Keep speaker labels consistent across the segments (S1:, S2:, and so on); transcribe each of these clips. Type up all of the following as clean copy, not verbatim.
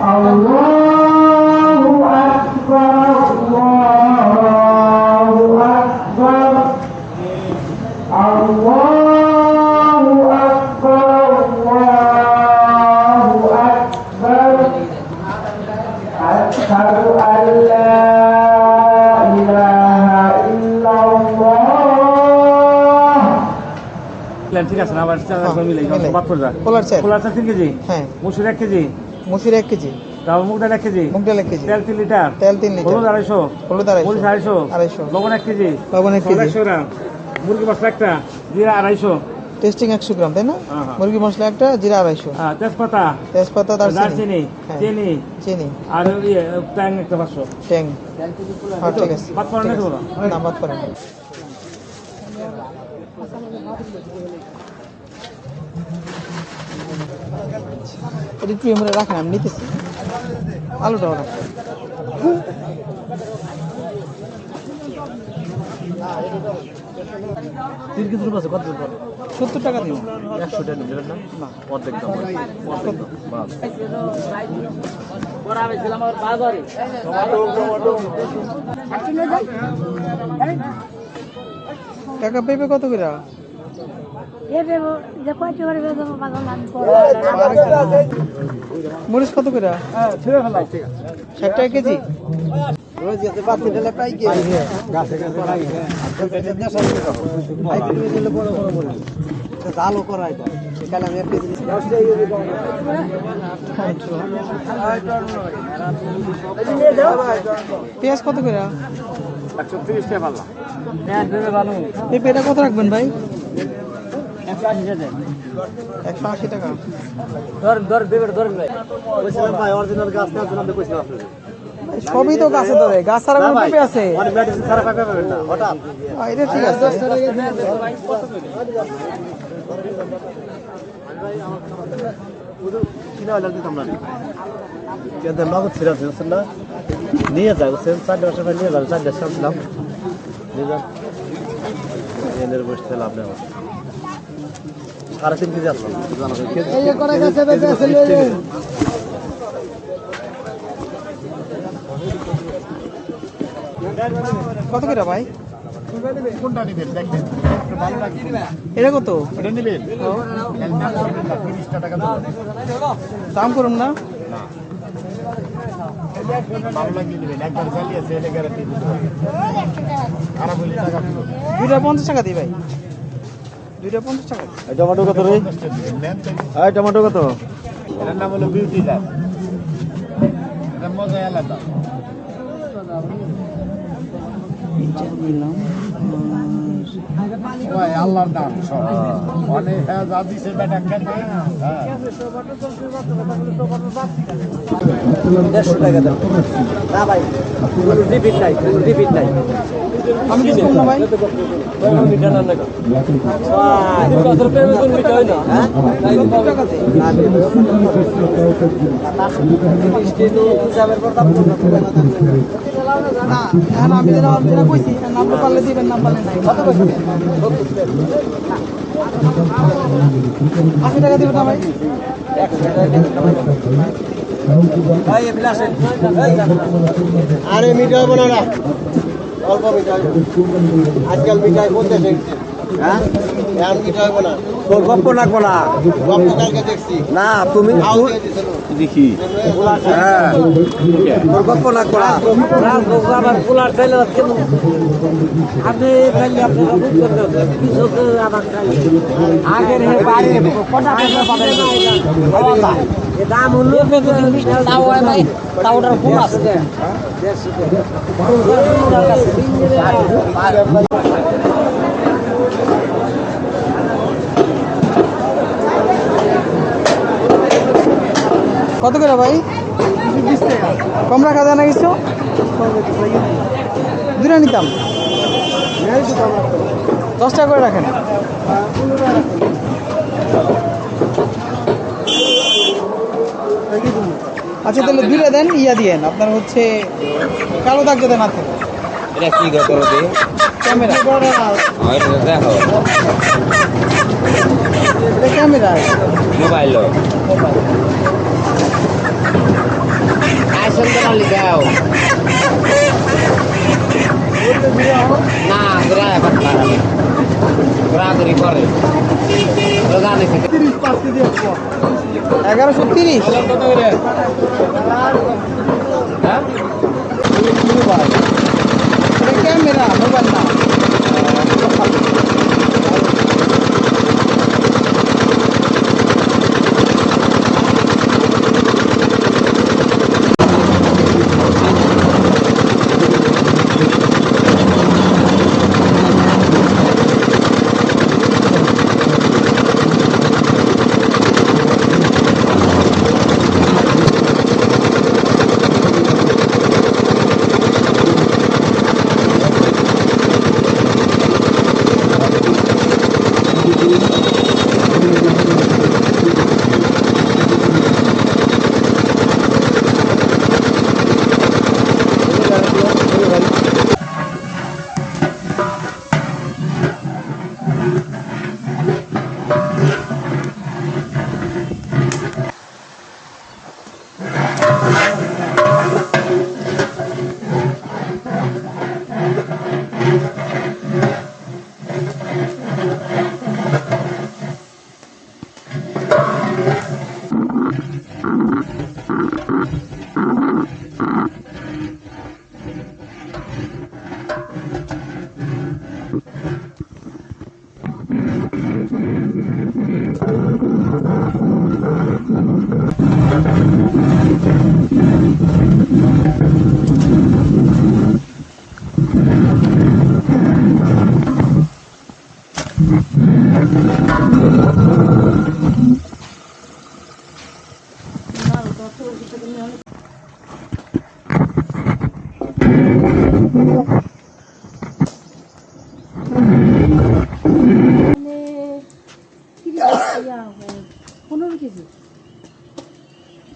S1: আল্লাহু আকবার আল্লাহু আকবার আল্লাহু আকবার আল্লাহু আকবার আশহাদু আল্লা ইলাহা ইল্লাল্লাহ।
S2: ঠিক আছে না, আবার মিলে বাদ করে দাও। পোলার 3 কেজি,
S3: হ্যাঁ।
S2: মুসুর 1 কেজি,
S3: মুসুর 1 কেজি,
S2: তাও মুগ ডাল 1 কেজি,
S3: মুগ ডাল 1 কেজি,
S2: তেল 3 লিটার, হলুদ 250,
S3: হলুদ 250,
S2: মরিচ 250, লবণ 1 কেজি, 100 গ্রাম, মুরগি মশলা একটা, জিরা 250,
S3: টেস্টিং 100 গ্রাম, তাই না? মুরগি মশলা একটা, জিরা 250, তেজপাতা,
S2: দারচিনি, চিনি আর ট্যাং একটা 500।
S3: ট্যাং, হ্যাঁ ঠিক আছে।
S2: বাদ করেন না তো?
S3: না, বাদ করেন। এটা একটু এমনি রাখেন, আমি নিতেছি। আলুটাও রাখেন।
S2: কত
S3: 70 টাকা দিব।
S2: 100 টাকা দিলেন না? না, অর্ধেক দাম।
S3: টাকা পেঁপে কত করে? মরিচ কত করে? 60 টাকা কেজি। পেঁয়াজ কত করে?
S2: 130 টাকা পাল্লা।
S3: পেঁপেটা কত রাখবেন ভাই?
S2: 180 টাকা।
S3: 180 টাকা।
S2: ভাই অরিজিনাল গাছ না আপনি কইছিলাম আপনাদের।
S3: সবই তো গাছে ধরে, গাছ ছাড়া কোনো পেঁপে আছে?
S2: মানে মেডিসিন ছাড়া পেঁপে পাবেন না হঠাৎ।
S3: এটা ঠিক আছে।
S2: কিনা হলে দিতাম না। কেন নগদ ছিল না? নিয়ে যাও, 4 বছর পর নিয়ে যাও, 4 দেশ ছিলাম। নিয়ে যাও। এদের বসতে লাভ নেই। 3.5 কেজি আসলাম।
S3: এই যে করে গেছে বেঁচে আছে লয়ে। কত করে ভাই?
S2: কোনটা নেবেন দেখবেন। ভালো লাগবে।
S3: এটা কত?
S2: এটা নেবেন। 30 টাকা
S3: দাম করুন না।
S2: না। ভালো লাগবে নেবেন। একবার চালিয়েছে এটা গ্যারান্টি দিতে হবে। খারাপ হলে টাকা দিবেন।
S3: 2টা 50 টাকা দিই ভাই। 2টা 50 টাকা।
S2: এই টমেটো কত রে? এই টমেটো কত? এর নাম হলো বিউটি জাত। এটা মজা আলাদা। ওই আল্লাহর দাম সব। অনেক যা দিছে বেটা কেন? হ্যাঁ 150 টাকা দাও। না ভাই রিপিট নাই, রিপিট নাই।
S3: আমি কিছু করব না ভাই।
S2: মিঠা না লাগা। ভাই কত পেবে কোন মিঠা হয় না? হ্যাঁ
S3: 70 টাকা দে।
S2: না মিষ্টি তো হিসাবের পর দাম করতে হবে না।
S3: না, এখন আমি যেটা কইছি, নাম পারলে দিবেন, নাম পারলে নাই। কত কইছেন? 80 টাকা দিবেন না ভাই?
S2: 100 টাকা দিতে ভাই। ভাই এ বিলাসে। আরে মিঠা হবে না। অল্প মিঠা হবে। আজকাল মিঠাই বলতে দেখছি। হ্যাঁ? এখন মিঠা হবে না। তোর গপ্প লাগবো না। গপ্প কালকে দেখছি। না তুমি দেখি। হ্যাঁ। তোর গপ্প লাগবো না। না গপ্প আবার পোলার চাইলে কেন? আপনি খাইলে আপনি বুঝ করতে হবে। কিছু আবার খাইলে। আগের হে বাড়ি কটা টাকা পাবেন না। এ দাম হলো কিন্তু মিষ্টি তাও হয় ভাই। তাওটার ফুল আছে।
S3: কত করে ভাই? 20 টাকা। কম রাখা যায় না কিছু? 2টা নিতাম। 10 টাকা করে রাখেন। আচ্ছা তাহলে 2টা দেন, ইয়া দিয়েন আপনার হচ্ছে কালো দাগ যাতে না থাকে।
S4: এটা কি করো দি?
S3: ক্যামেরা।
S4: এটা দেখো
S3: এটা camera.
S4: Mobile.
S3: Mobile. 1130 camera mobile না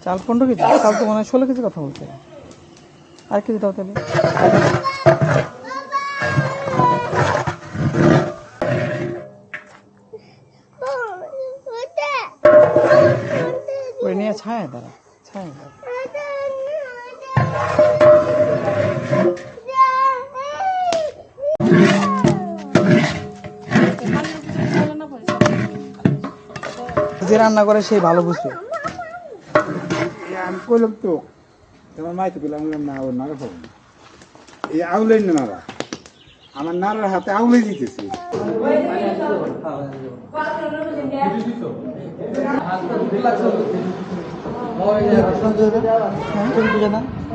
S3: চাল 15 কেজি চাল তো মানে 16 কেজি কথা বলছে আর কেজি দাও তাহলে ওই নিয়ে ছায়া দাঁড়া ছায়া দাঁড়া যে রান্না করে সেই ভালো বুঝবে
S5: আমি কইলাম তো তোমার মাইতে পেলাম না ওর নাড়া পাবো এই আউলের নাড়া আমার নাড়ার হাতে আউলে দিতেছে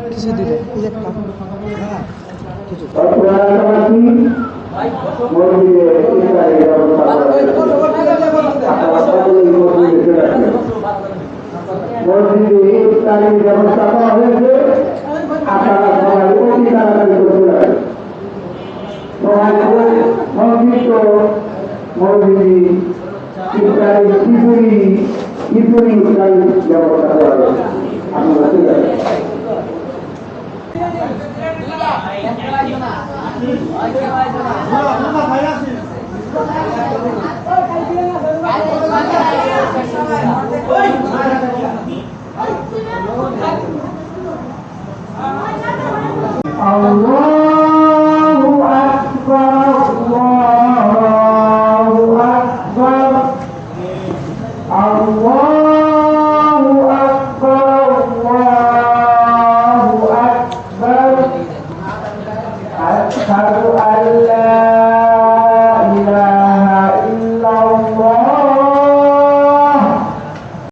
S3: কিছু দিলে এই একটা
S1: মসজিদে ইফতারির ব্যবস্থা করা হয়েছে আপনারা সবাই অতি তাড়াতাড়ি করতে পারেন সবাই সংক্ষিপ্ত মসজিদে ইফতারি খিচুড়ি ইফতারির ব্যবস্থা করা হয়েছে আপনারা ঠিক আছে Allahu Akbar, Allahu Akbar, Allahu Akbar, Allahu Akbar. Ashhadu an la